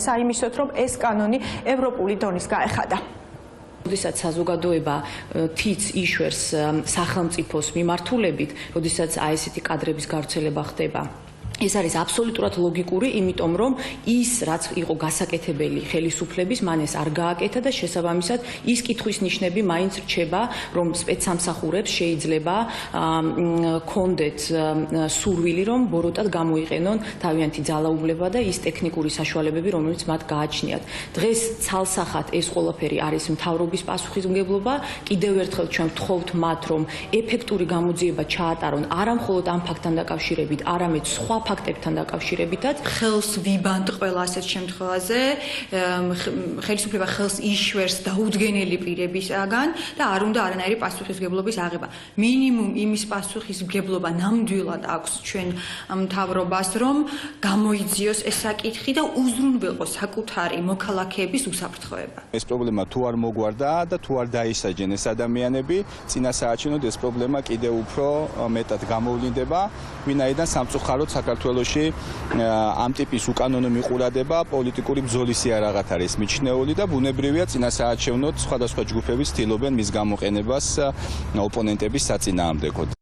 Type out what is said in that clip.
საიმისოთ, რომ ეს კანონი ევროპული დონის გაეხადა. როდესაც საზოგადოება თიც იშვერს სახელმწიფოს მიმართულებით, როდესაც აი ესეთი კადრების გავრცელება ხდება. ეს არის აბსოლუტურად ლოგიკური, იმიტომ რომ ის რაც იყო გასაკეთებელი ხელისუფლების, მან ეს არ გააკეთა და შესაბამისად ის კითხვის ნიშნები მაინც რჩება, რომ სპეცსამსახურებს შეიძლება კონდეთ სურვილი, რომ ბოროტად გამოიყენონ თავიანთი ძალაუფლება და ის ტექნიკური საშუალებები, რომელიც მათ გააჩნიათ. დღეს ცალსახად ეს ყველაფერი არის მთავრობის პასუხისმგებლობა. კიდევ ერთხელ ჩვენ ვთხოვთ მათ, რომ ეფექტური გამოძიება ჩაატარონ არა მხოლოდ ამ ფაქტთან დაკავშირებით, არამედ სხვა ფაქტებთან დაკავშირებითაც. ხელს ვიბანთ ყველა ასეთ შემთხვევაზე, ხელისუფლება ხელს იშვერს დაუდგენელი პირებისაგან და არ უნდა არანაირი პასუხისმგებლობის აღება. მინიმუმ იმის პასუხისმგებლობა ნამდვილად აქვს ჩვენ მთავრობას, რომ გამოიძიოს ეს საკითხი და უზრუნველყოს საკუთარი მოქალაქეების უსაფრთხოება. ეს პრობლემა თუ არ მოგვარდა და თუ არ დაისაჯენ ეს ადამიანები, წინა საარჩევნოდ ეს პრობლემა კიდევ უფრო მეტად გამოვლინდება, ვინაიდან სამწუხაროდ საქართველოში ამ ტიპის უკანონო მიყურადება პოლიტიკური ბრძოლის იარაღად არის მიჩნეული და ბუნებრივია წინა საარჩევნოდ სხვადასხვა ჯგუფები ცდილობენ მის გამოყენებას ოპონენტების საწინააღმდეგოდ.